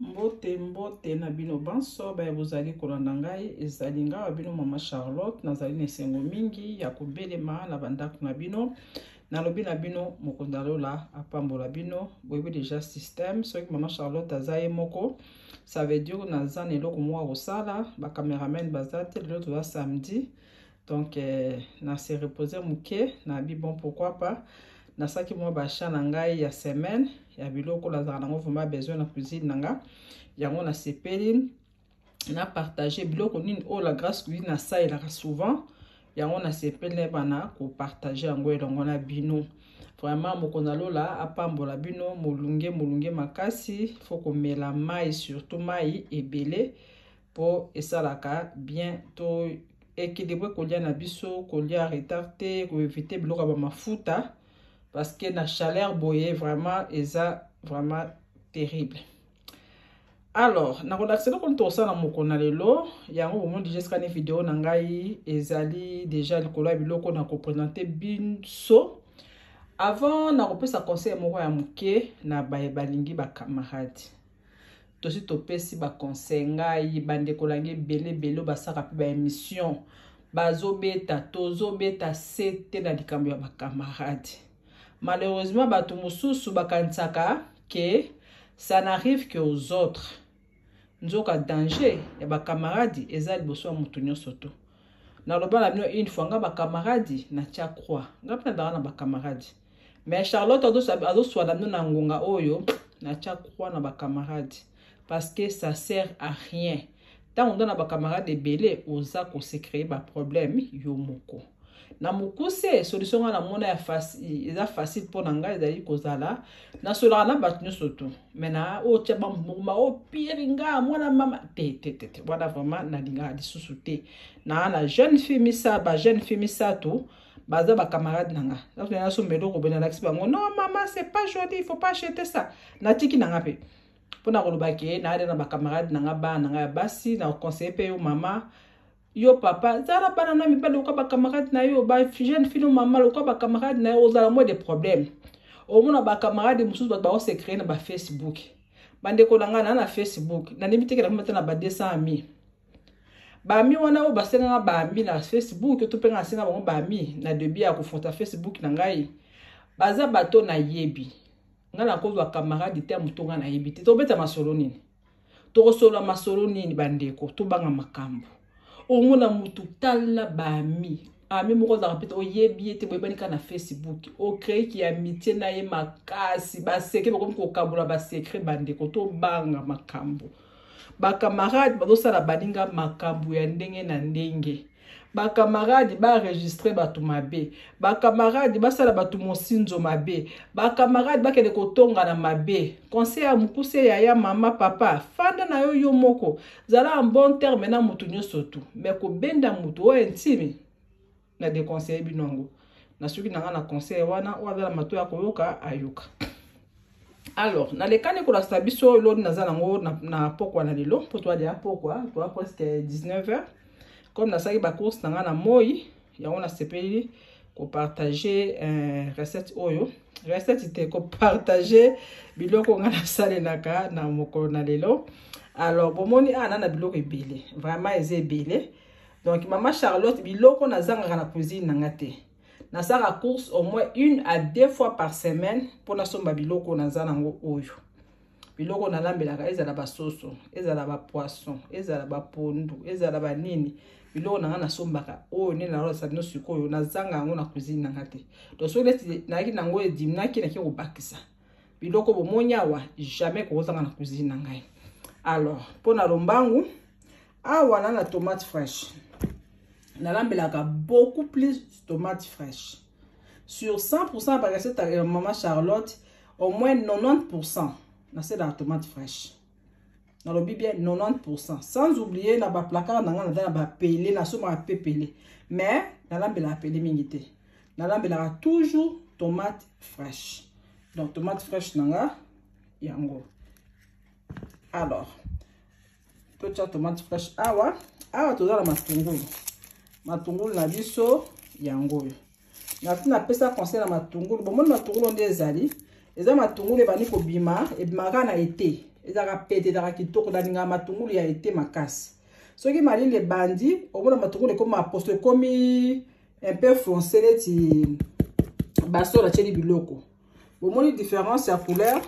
Mbote na bino banso ba bozali kolanda ngai ezali nga bino mama Charlotte nazali nesengo mingi ya kobelema na bandako na bino nalobi na bino mokondalola apambola bino boyebi déjà système soki mama Charlotte azaye moko ça veut dire naza na eloko moko kosala ba cameraman bazate lelo toza samedi donc na se reposer muke na bi bon pourquoi pas na saki mo ba cha na ngai ya semaine ya biloko la zana ngo vraiment besoin na cuisine nanga yango na sepeli na partager biloko nini o la grâce cuisine na ça il souvent yango na sepeli bana ko partager yango elongo na bino vraiment mokonda lola apambola bino molunge makasi faut ko mela mai surtout mai ebele pour esalaka bien to équilibre kolia na biso kolia retardé ko éviter biloko ba mafuta parce que la chaleur boye vraiment eza vraiment terrible. Alors, na relaxer ko ntosa na mokona lelo, yango au monde jusqu'à une vidéo na ngai ezali déjà likolo ya biloko na ko présenter binso. Avant na ko pesa conseil moko ya muke na balingi ba camarades. Tosi topesi ba conseil ngai bande kolangi bele ba saka pe ba émission. Bazobeta tozobeta sete na likambo ya ba camarades. Malheureusement, bato mususu bakansaka que ça n'arrive que aux autres. Nzoka danger ya ba camarades ezali boso ya mutu nyonso to. Na loba la bino une fois nga ba camarades na tia croix. Nga pena dara na ba camarades. Mais Charlotte ado swala no na ngonga oyo na tia croix na ba camarades parce que ça sert à rien. Tant on donne na ba camarades belé oza ko se créer ba problème yo moko. Na mukuse solution na mona ya facile eza facile pour nanga ezali kozala na sola na batnu soto mena o tchaba mbuma o piringa mwana mama te voilà vraiment na linga lisusu te na jeune fille misa ba jeune fille misa to baza ba camarade nanga donc na so mbelo ko bena laxi bango non maman c'est pas joli il faut pas acheter ça na tiki nanga pe pona ko lobake na ada na ba camarade nanga ba nanga basi na conseiller pe yo mama yo papa zara bana na mi pale ko ba camarade na yo ba jeune fille maman ko ba camarade na yo zala mo des problèmes o mona ba camarade mususu ba o se créer na ba Facebook bande ko langa na Facebook na limite ke na ba 200 mi ba mi wana o ba senga ba mi na Facebook to penga senga ba mi na debi ya ko fonta Facebook na ngai baza bato na yebi ngala ko ba camarade te mutonga na yebi to beta masolo nini to solo masolo nini bandeko to banga makambo omona mutu tala bami ami moko za rapete oyebi ete boyebanika na Facebook o créer ki amitié na ye makasi ba secret ko kabula ba secret bandeko to banga makambo ba camarade ba dosala baninga makambo ya ndenge na ndenge ba camarade ba enregistrer batu mabe ba camarade ba sala batu monsinzo mabe ba camarade ba kele kotonga na mabe conseil ya mukuse ya mama papa fanda na yo moko zala en bon terme na mutu nyoso tu mais ko benda mutu o intime na de conseil binongo na suki na conseil wana o azala mato ya koyoka ayuka. Alors na le kane ko la sabiso lo nazala ngo na pokwa na lelo potwa dia pokwa to presque 19h. Comme na saki ba course na moi yango na sepeli ko partager recette oyo recette te ko partager biloko nga na sale naka na moko na lelo. Alors bomoni na biloko ebele vraiment eze ebele donc mama Charlotte biloko na zanga na cuisine na ngate na saka course au moins 1 à 2 fois par semaine pour na somba biloko na zana ngo oyo biloko na lambelaka ezala ba soso ezala ba poisson ezala ba pondu ezala ba nini biloko na sombaka oyo ne na rosa no sikoyo na zanga ngo na cuisine na ngate to so leti na ki nango edimnaki na ki ko bakisa biloko bomonyawa jamais ko zanga na cuisine na ngai. Alors pour na lombangu awa na tomate fraîche na lambelaka beaucoup plus tomate fraîche sur 100% par recette maman Charlotte au moins 90% na c'est la tomate fraîche. Dans le bien 90%. Sans oublier na ba placard na ba pelé na soma pepelé. Mais na lambela pelé mingité. Na lambela toujours tomate fraîche. Donc tomate fraîche nanga yango. Alors petite tomate fraîche awa to za la matungulu. Matungulu na biso yango. Na pesa conseil na matungulu. Bon mon matungulu ndezali. Eza matungulu bani ko bima e bimaka na été. ezaka pete ezaka kitoko dalinga matungulu ya été makasi soki malili bandi omona matungulu comme aposto comme un peu foncé neti basola tsheli biloko bomoni différence ya couleur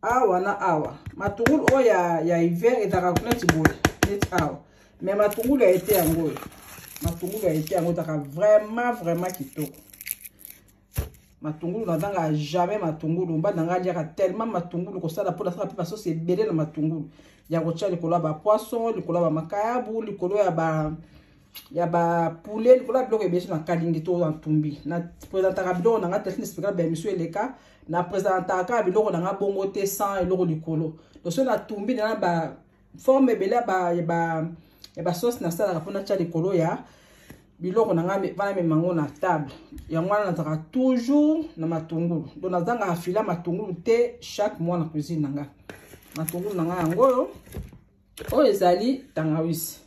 awa na awa matungulu o ya hiver ezaka neti boye neti awa mais matungulu ya été yango matungulu ya été yango ezaka vraiment kitoko matungulu nazanga jamais matungulu mbandanga liaka tellement matungulu kosala pour la faire pa sauce ebele na matungulu ya kotia likolo ya ba poisson likolo ya ba makayabu likolo ya ba poulet likolo ya biloko ebele na kalingi to en tumbi na présentaka biloko nanga telefone spécial ba émission eleka na présentaka biloko nanga bongo te sans eloko likolo donc so na tumbi na ba forme ebele ya ba sauce na sala kapona tia likolo ya biloko nanga vana memango na table yango wana nazaka toujours na matungulu donc nazanga afila matungulu te chaque mois na cuisine nanga matungulu nanga yango oyo ezali tangawisi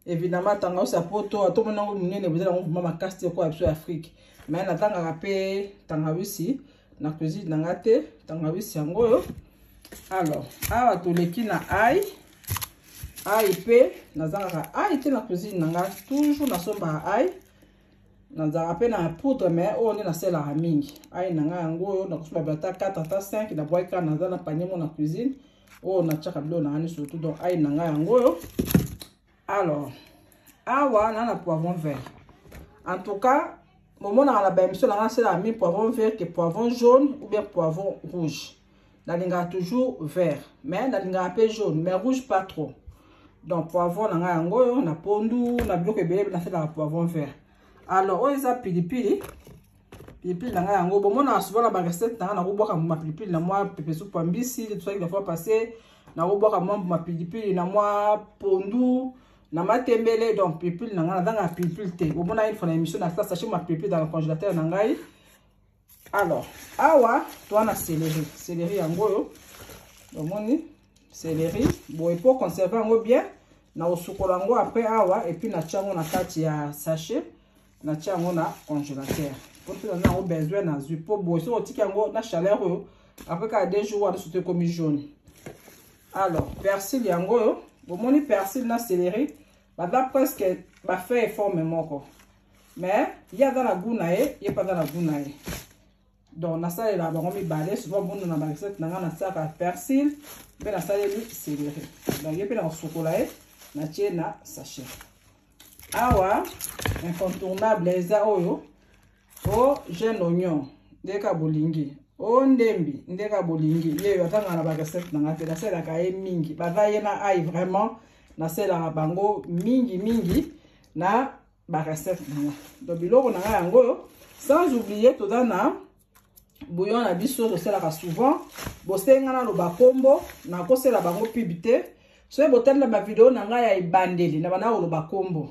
évidemment tangawisi apoto atomona ngo munene bezala ngo mama makasi ko abso Afrique mais natangaka pe tangawisi na cuisine nanga te tangawisi yango alors awa toleki na ail pe nazanga ail te na cuisine nanga toujours na somba ail nazanga pe na poudre mais on na sela mingi ail nanga yango na kusoma bata 4 ata 5 na boika naza na panier mo na cuisine na tchaka bilo na ani surtout donc ail nanga yango alors awa na poivron vert en tout cas moment na la émission na sela mi poivron vert que poivron jaune ou bien poivron rouge nalinga toujours vert mais nalinga peu jaune mais rouge pas trop. Donc poivron nanga yango na pondu na biloko ebele na sala poivron vert. Alors o eza pilipili nanga yango bomona souvent na ba recette nanga na koboka ma pilipili na moi pepe soupe mbisi tout ça qui la fois passé na koboka ma pilipili na moi pondu na matembele donc pilipili nanga na pilipili te bomona une fois na émission na sachet ma pilipili dans le congélateur nangai. Alors awa toi na céleri yango bomoni céleri bon pour conserver yango bien na osukola yango après awa et puis na tiango na kati ya sachet na tiango na congélateur pour que na besoin na zupo bon so otiki yango na chaleur après ka 2 jours on sauter comme jaune. Alors persil yango bomoni persil na céleri bada presque ba fait forme moko mais il y a dans la gounae il y a pas dans la gounae. Donc na sala la bango mi balé souvent bon na ba recette na na saka persil be na sala ni céleri donc yepe na chocolat na tie na sachet awa incontournable eza oyo o jeune oignon ndeka bolingi o ndembi ndeka bolingi ye yatanga na ba recette na ngate na sala ka mingi bava ye na ai vraiment na sala bango mingi na ba recette na donc biloko na yango sans oublier tout na bouillon na biso to sela ka souvent bosenga na lo bakombo na ko sela bango pibité so botanda ba vidéo na nga ya ibandeli na bana lo bakombo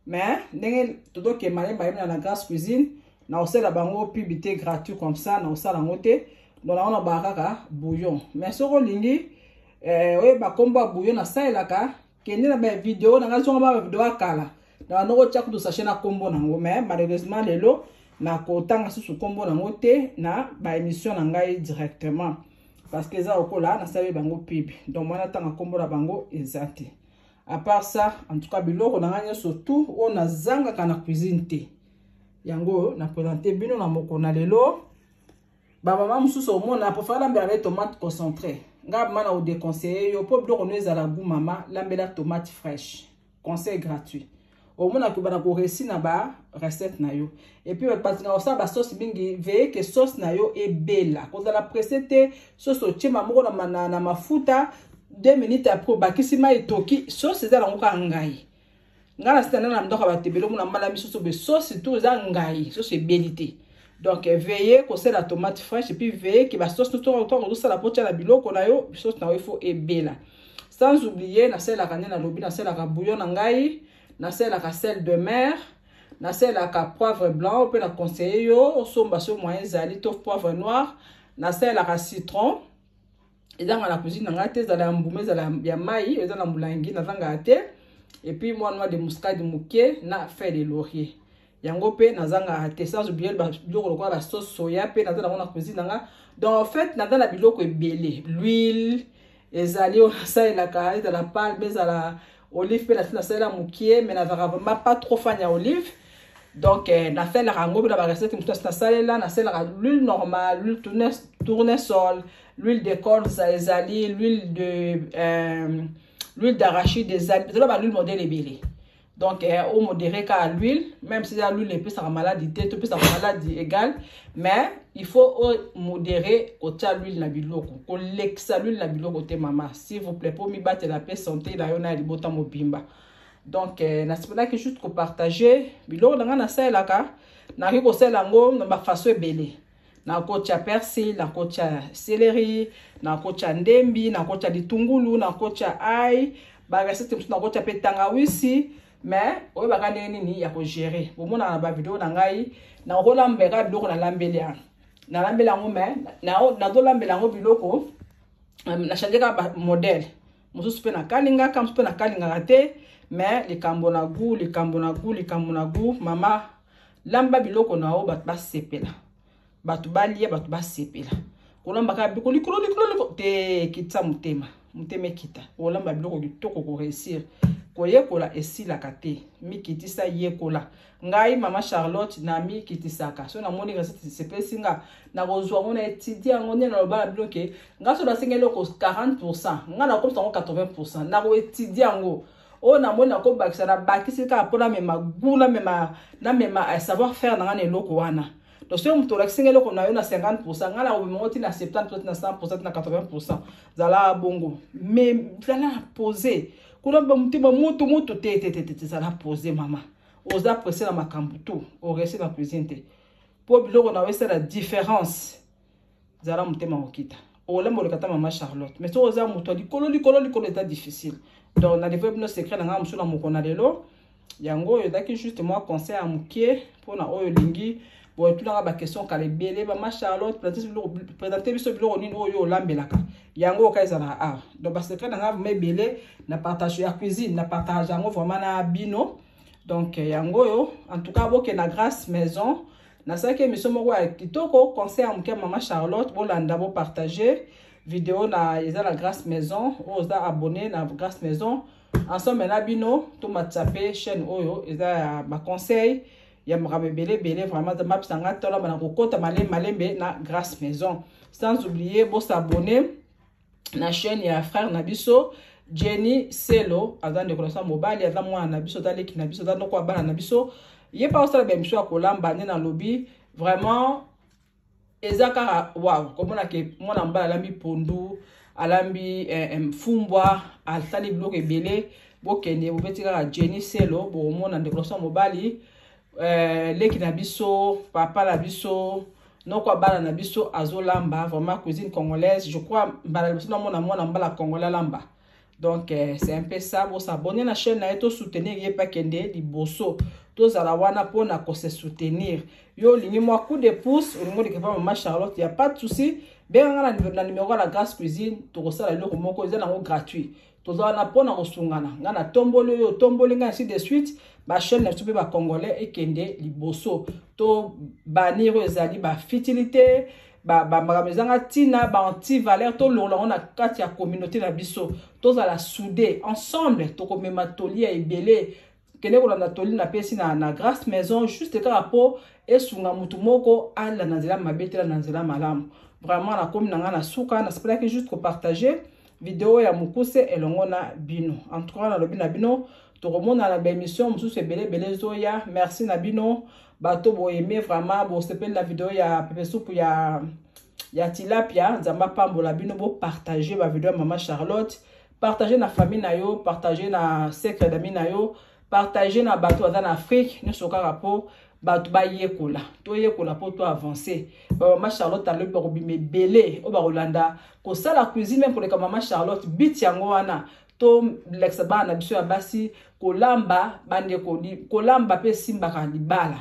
mais ndenge todo ke male ba na Grasse Cuisine na osela bango pibité gratuit comme ça na osala ngote donc na ba kaka bouillon mais soko lingi oye bakombo bouillon na saelaka kende na ba vidéo na nga zonga ba vidéo akala na no ko tchaku to sachet na kombo na ngo mais malheureusement lelo na kotanga susu kombo na ngote na ba émission na ngai directement parce que ça okola na sabe bango pib donc moi tanga kombo na bango ezate à part ça en tout cas biloko na nganya surtout on a zanga kana cuisine te yango na présenter bino na moko na lelo ba mama mususu o mona pour faire la tomate concentrée ngab mana o déconseiller yo pour biloko no ezala goût mama lambela tomate fraîche conseil gratuit au moins que bana ko réussi na ba recette na yo et puis parce que ça ba sauce mingi veille que sauce na yo est belle quand la précédé sauce au tima moko na mafuta 2 minutes après ba kisima etoki sauce eza na ngoka ngai ngala stana na mdoka ba tebelo na mala miso be sauce tout za ngai sauce est bellité donc veillez que c'est la tomate fraîche et puis veillez que ba sauce tout autour de ça la pocha la biloko na yo sauce na yo il faut est belle sans oublier na sel la canne na lobi na sel la bouillon na ngai na sel la sel de mer na sel la poivre blanc on peut la conseiller yo somba so moyen zali to poivre noir na sel la citron et dans la cuisine na te za la mbume za la ya mai za na mulangi na zanga te et puis moi noix de muscade muke na feuille de laurier yango pe na zanga te sans oublier ba biloko kwa la sauce soya pe na za na cuisine nga donc en fait na dans la biloko ebele l'huile ezali on ça la carré de la palme mais à la olive pe na ça la mukie mais na vraiment pas trop fan ya olive. Donc na fait la rango la recette mutu na sala là na sala l'huile normale, l'huile tournesol, l'huile de corps ça ezali, l'huile d'arachide ezali, c'est là l'huile modèle ebele. Donc au modéré qu'à l'huile, même si l'huile est plus sa maladie, tout plus sa maladie égale, mais il faut modérer au l'huile na biloko, ko lexa l'huile na biloko te mama, s'il vous plaît, pour mi battre la paix santé la yona libota mobimba. Donc na sipela que juste ko partager biloko na sa la ka, na ko sela ngo na ba façon ebele. Na ko tia persil, na ko tia céleri, na ko tia ndembi, na ko tia litungulu, na ko tia ail, ba recette na ko tia pe tangawisi. Mais oyo bakane nini ya ko gérer bomona na ba vidéo na ngai na rolambeka biloko na lambela ngo mais na do lambela ngo biloko na changer ka modèle mususu pe na kalinga kam pe na kalinga raté mais likambo na goût mama lamba biloko na o bat ba sepela batu balia batu ba sepela kolamba ka biko likolo te kitsa mutema kita kolamba biloko kitoko ko réussir koyekola esila kate mi kitisa yekola ngai mama Charlotte na mi kitisaka so na moni recette sepesinga na kozwa ngona étudier ngone na lobala bloqué ngaso na singelo ko 40% ngana ko 80% na ko étudier ngo o na moni na ko bakisa na bakisika pona mema gula mema na mema savoir faire na ngana eloko wana. Donc si on te singelo ko na yo na 50% ngana ko moti na 70% na 100% na 80% zala bongo mais zala poser kulamba mutima mutu te ça la poser mama oza presser na makambu tout au rester dans cuisine te pour biloko na wesa la différence zala mutima okita olembo le kata mama Charlotte mais so oza muto likolo est difficile donc na développer nos secrets na nga musuna mukona lelo yango yo daki juste moi conseil à mukie pour na oyo lingi bon tout na ba question kale bele mama Charlotte présenter biso biloko nini oyo lambelaka yango kaisa na art donc parce que na nga mebele na partage ya cuisine na partage yango vraiment na bino donc yango yo en tout cas boke na grâce maison na ça que émission moko ya kitoko conseil à mukie mama Charlotte bolanda bo partager vidéo na eza la grâce maison oza abonné na grâce maison ensemble na bino to matsape chaîne oyo eza ba conseil ya makabe bele vraiment de map sanga tola bana kokota malembe na grâce maison sans oublier bo s'abonner na chaîne ya frère Nabiso Jenny Selo azan de connaissance mobile ya mwana Nabiso daleki Nabiso da noko bana Nabiso ye pa osala ba mission kolamba ne na lobby vraiment ezaka wow komona ke mwana mbala alambi pondu alambi fumbwa altali bloc ebele bokende bobetika Jenny Selo bo mona de connaissance mobile leki na biso papa na biso noko bala na biso azolamba vraiment cuisine congolaise je crois bala biso na mona mbala congolais lamba donc c'est un peu ça bo s'abonner na chaîne na eto soutenir ye pa kende liboso to zala wana pona ko se soutenir yo lingi moi coup de pouce au monde que pas mama Charlotte y a pas de souci ben na numéro la grâce cuisine to ko sala loko moko eza na gratuit to zala na pona ko sungana ngana tombolo yo tombolinga ainsi de suite ba chaîne na tube ba congolais et kende liboso to baniro ezali ba fitilité ba magamezanga tina ba anti valeur to lolo na kati ya communauté na biso to za la soudé ensemble to ko mema toli ya ebele kene ko na toli na pesi na grâce maison juste ka rapport esunga mutu moko ala na nzela mabetela na nzela malamu vraiment na komi na nga na suka na spela que juste ko partager vidéo ya mukuse elongo na bino en tout cas na lobi na bino to remona na ba émission mususu ebele zoya merci na bino bato bo aimer vraiment bo sepel la vidéo ya pepe soupe ya tilapia nzamba pambola bino bo partager ba vidéo ya mama Charlotte partager na famille na yo partager na secret d'amis na yo partager na bato aza na Afrique ne soka rapport bato ba yekola to yekola po to avancer ba mama Charlotte alobi ba kobime belé o ba rolanda ko sala cuisine même pour les mama Charlotte bit yango wana to l'exaba na biso ya basi kolamba bande ko di kolamba pe simba ka libala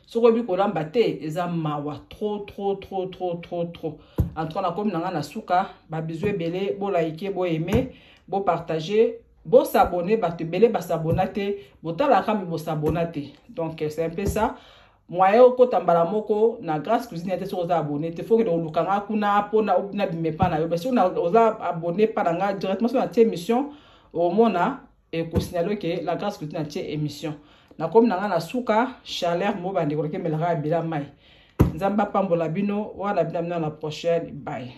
soko bi kolamba te eza mawa trop en tout cas na comme na suka ba biso ebele bo like bo aimer bo partager bo s'abonner ba te belé ba s'abonner te bo tala ka mi bo s'abonner te donc c'est un peu ça moyen okota mbala moko na Grâce Cuisine te soza abonné te faut que on lukanga kuna pona obina bimepa na yo parce que on oza abonné par nga directement sur la émission au mona et ko signaler que la Grâce Cuisine a émission na comme na nga na suka chaleur mo bandi ko ke melaka bila mai nzamba pambola bino wana bina na la prochaine bye.